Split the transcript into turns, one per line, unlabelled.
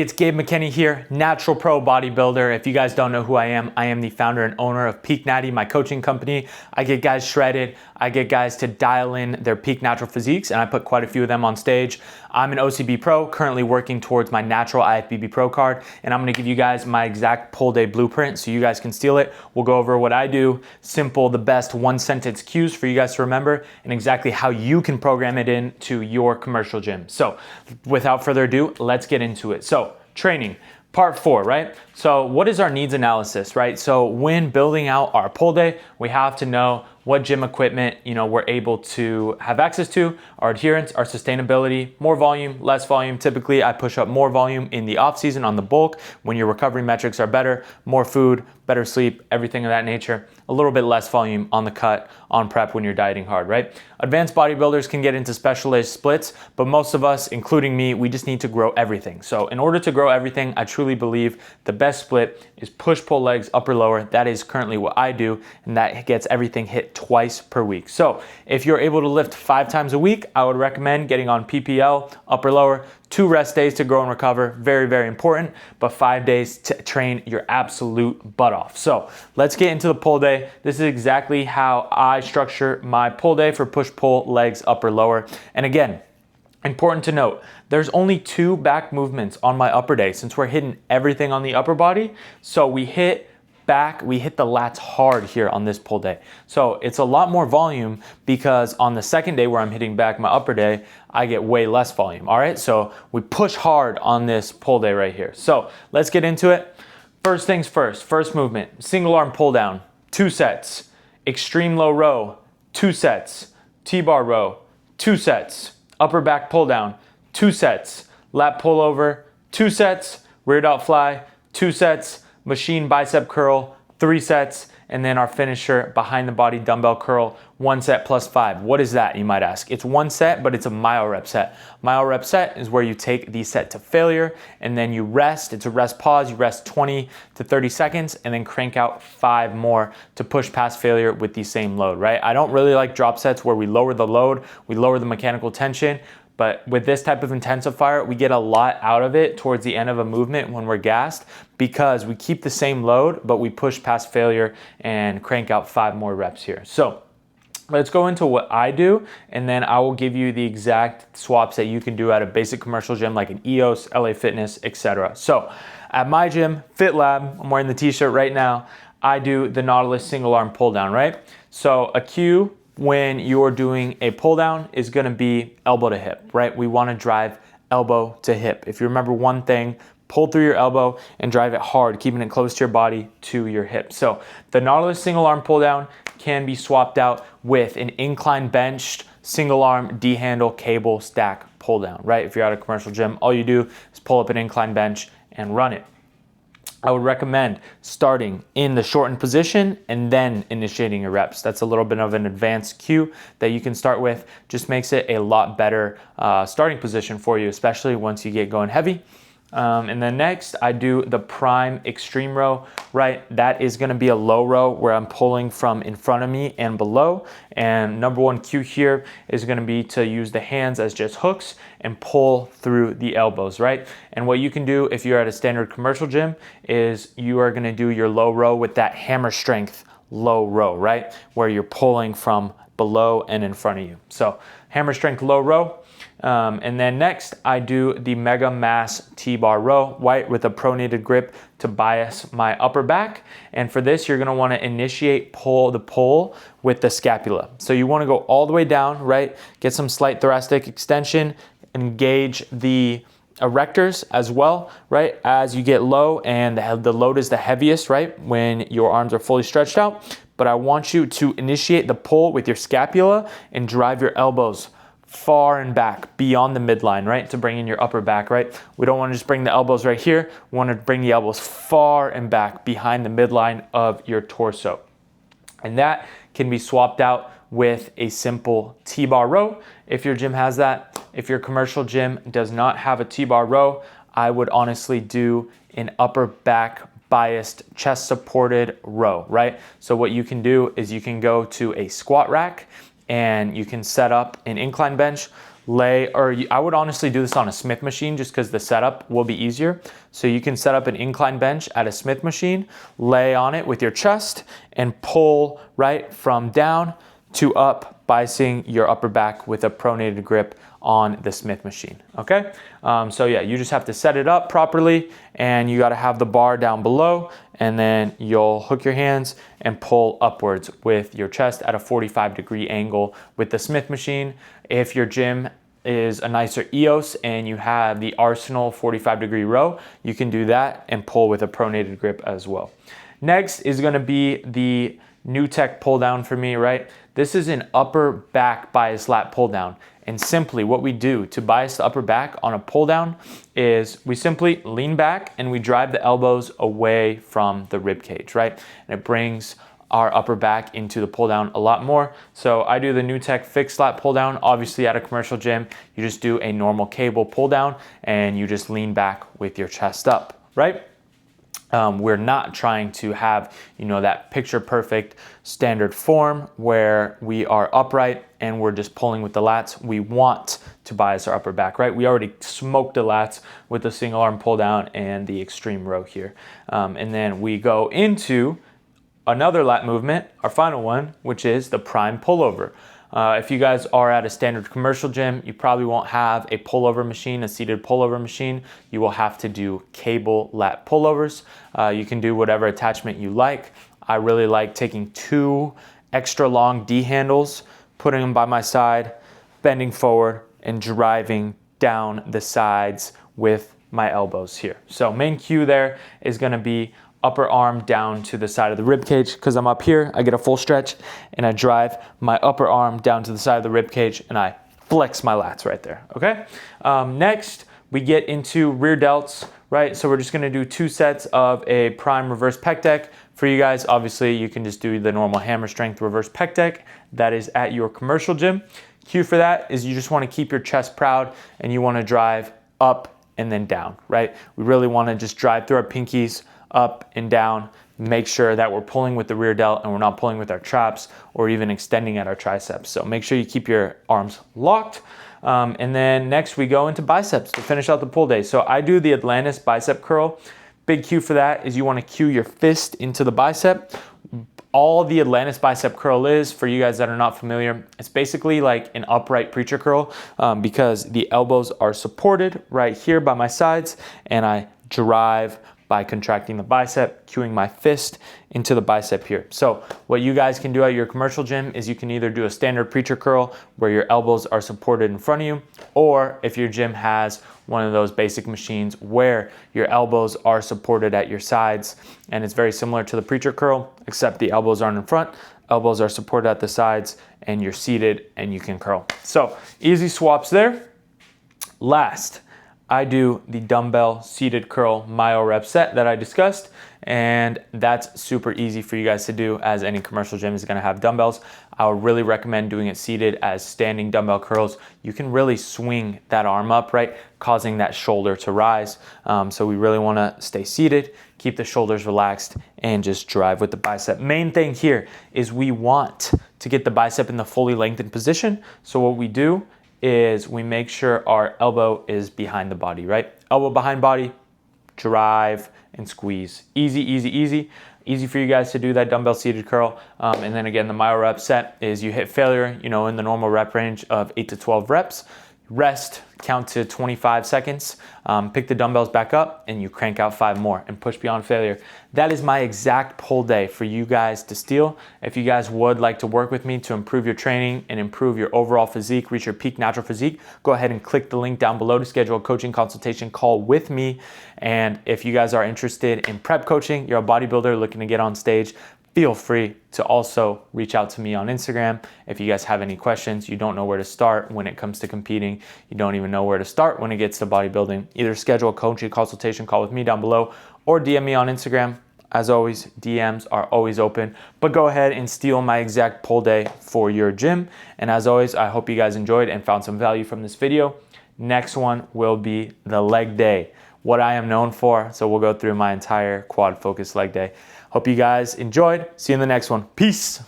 It's Gabe McKinney here, natural pro bodybuilder. If you guys don't know who I am the founder and owner of Peak Natty, my coaching company. I get guys shredded. I get guys to dial in their peak natural physiques, and I put quite a few of them on stage. I'm an OCB pro, currently working towards my natural IFBB pro card, and I'm gonna give you guys my exact pull day blueprint so you guys can steal it. We'll go over what I do, simple, the best one sentence cues for you guys to remember, and exactly how you can program it into your commercial gym. So without further ado, let's get into it. So training, part 4, right? So what is our needs analysis, right? So when building out our pull day, we have to know what gym equipment, we're able to have access to, our adherence, our sustainability, more volume, less volume. Typically, I push up more volume in the off season on the bulk when your recovery metrics are better, more food, better sleep, everything of that nature. A little bit less volume on the cut, on prep when you're dieting hard, right? Advanced bodybuilders can get into specialized splits, but most of us, including me, we just need to grow everything. So in order to grow everything, I truly believe the best split is push-pull legs, upper lower. That is currently what I do, and that gets everything hit twice per week. So if you're able to lift 5 times a week, I would recommend getting on PPL, upper lower, 2 rest days to grow and recover, very, very important, but 5 days to train your absolute butt off. So let's get into the pull day. This is exactly how I structure my pull day for push-pull legs, upper lower. And again, important to note, there's only 2 back movements on my upper day since we're hitting everything on the upper body. So we hit back, we hit the lats hard here on this pull day. So it's a lot more volume because on the second day where I'm hitting back my upper day, I get way less volume, all right? So we push hard on this pull day right here. So let's get into it. First things first, first movement, single arm pull down, 2 sets, extreme low row, 2 sets, T-bar row, 2 sets, upper back pull down, 2 sets, lat pull over, 2 sets, rear delt fly, 2 sets, machine bicep curl, 3 sets, and then our finisher, behind the body dumbbell curl, 1 set plus 5. What is that, you might ask? It's 1 set, but it's a mile rep set. Mile rep set is where you take the set to failure, and then you rest. It's a rest pause. You rest 20 to 30 seconds, and then crank out 5 more to push past failure with the same load, right? I don't really like drop sets where we lower the load, we lower the mechanical tension, but with this type of intensifier, we get a lot out of it towards the end of a movement when we're gassed because we keep the same load, but we push past failure and crank out 5 more reps here. So let's go into what I do, and then I will give you the exact swaps that you can do at a basic commercial gym like an EOS, LA Fitness, etc. So at my gym, Fit Lab, I'm wearing the t-shirt right now, I do the Nautilus single arm pull down, right? So a cue when you're doing a pull down is gonna be elbow to hip, right? We wanna drive elbow to hip. If you remember one thing, pull through your elbow and drive it hard, keeping it close to your body to your hip. So the Nautilus single arm pull down can be swapped out with an incline benched single arm D-handle cable stack pull down, right? If you're at a commercial gym, all you do is pull up an incline bench and run it. I would recommend starting in the shortened position and then initiating your reps. That's a little bit of an advanced cue that you can start with. Just makes it a lot better starting position for you, especially once you get going heavy. And then next, I do the prime extreme row, right? That is gonna be a low row where I'm pulling from in front of me and below. And number 1 cue here is gonna be to use the hands as just hooks and pull through the elbows, right? And what you can do if you're at a standard commercial gym is you are gonna do your low row with that hammer strength low row, right? Where you're pulling from below and in front of you. So hammer strength low row. And then next, I do the Mega Mass T-bar row, white with a pronated grip to bias my upper back. And for this, you're gonna wanna initiate the pull with the scapula. So you wanna go all the way down, right? Get some slight thoracic extension, engage the erectors as well, right? As you get low and the load is the heaviest, right? When your arms are fully stretched out. But I want you to initiate the pull with your scapula and drive your elbows far and back beyond the midline, right? To bring in your upper back, right? We don't want to just bring the elbows right here. We want to bring the elbows far and back behind the midline of your torso. And that can be swapped out with a simple T-bar row if your gym has that. If your commercial gym does not have a T-bar row, I would honestly do an upper back biased chest supported row, right? So what you can do is you can go to a squat rack and you can set up an incline bench, I would honestly do this on a Smith machine just because the setup will be easier. So you can set up an incline bench at a Smith machine, lay on it with your chest and pull right from down to up, biasing your upper back with a pronated grip on the Smith machine, okay? So yeah, you just have to set it up properly and you gotta have the bar down below, and then you'll hook your hands and pull upwards with your chest at a 45-degree angle with the Smith machine. If your gym is a nicer EOS and you have the Arsenal 45-degree row, you can do that and pull with a pronated grip as well. Next is gonna be the New Tech pull down for me, right? This is an upper back bias lat pull down. And simply what we do to bias the upper back on a pull down is we simply lean back and we drive the elbows away from the rib cage, right? And it brings our upper back into the pull down a lot more. So I do the New Tech fixed lat pull down. Obviously at a commercial gym, you just do a normal cable pull down and you just lean back with your chest up, right? We're not trying to have, that picture perfect standard form where we are upright and we're just pulling with the lats. We want to bias our upper back, right? We already smoked the lats with the single arm pull down and the extreme row here. And then we go into another lat movement, our final one, which is the prime pullover. If you guys are at a standard commercial gym, you probably won't have a pullover machine, a seated pullover machine. You will have to do cable lat pullovers. You can do whatever attachment you like. I really like taking 2 extra long D handles, putting them by my side, bending forward, and driving down the sides with my elbows here. So main cue there is gonna be upper arm down to the side of the rib cage. Because I'm up here, I get a full stretch and I drive my upper arm down to the side of the rib cage and I flex my lats right there, okay? Next, we get into rear delts, right? So we're just gonna do 2 sets of a prime reverse pec deck. For you guys, obviously, you can just do the normal hammer strength reverse pec deck that is at your commercial gym. Cue for that is you just wanna keep your chest proud and you wanna drive up and then down, right? We really wanna just drive through our pinkies, up and down, make sure that we're pulling with the rear delt and we're not pulling with our traps or even extending at our triceps. So make sure you keep your arms locked. And then next we go into biceps to finish out the pull day. So I do the Atlantis bicep curl. Big cue for that is you want to cue your fist into the bicep. All the Atlantis bicep curl is, for you guys that are not familiar, it's basically like an upright preacher curl because the elbows are supported right here by my sides and I drive by contracting the bicep, cueing my fist into the bicep here. So what you guys can do at your commercial gym is you can either do a standard preacher curl where your elbows are supported in front of you, or if your gym has one of those basic machines where your elbows are supported at your sides, and it's very similar to the preacher curl, except the elbows aren't in front, elbows are supported at the sides, and you're seated and you can curl. So easy swaps there. Last, I do the dumbbell seated curl myo rep set that I discussed, and that's super easy for you guys to do, as any commercial gym is gonna have dumbbells. I would really recommend doing it seated as standing dumbbell curls. You can really swing that arm up, right? Causing that shoulder to rise. So we really wanna stay seated, keep the shoulders relaxed, and just drive with the bicep. Main thing here is we want to get the bicep in the fully lengthened position. So what we do is we make sure our elbow is behind the body, right? Elbow behind body, drive and squeeze. Easy, easy, easy. Easy for you guys to do that dumbbell seated curl. And then again, the myo rep set is you hit failure, in the normal rep range of 8 to 12 reps. Rest, count to 25 seconds, pick the dumbbells back up, and you crank out 5 more and push beyond failure. That is my exact pull day for you guys to steal. If you guys would like to work with me to improve your training and improve your overall physique, reach your peak natural physique, go ahead and click the link down below to schedule a coaching consultation call with me. And if you guys are interested in prep coaching, you're a bodybuilder looking to get on stage, feel free to also reach out to me on Instagram. If you guys have any questions, you don't know where to start when it comes to competing, you don't even know where to start when it gets to bodybuilding, either schedule a coaching consultation call with me down below or DM me on Instagram. As always, DMs are always open, but go ahead and steal my exact pull day for your gym. And as always, I hope you guys enjoyed and found some value from this video. Next one will be the leg day, what I am known for. So we'll go through my entire quad focus leg day. Hope you guys enjoyed. See you in the next one. Peace.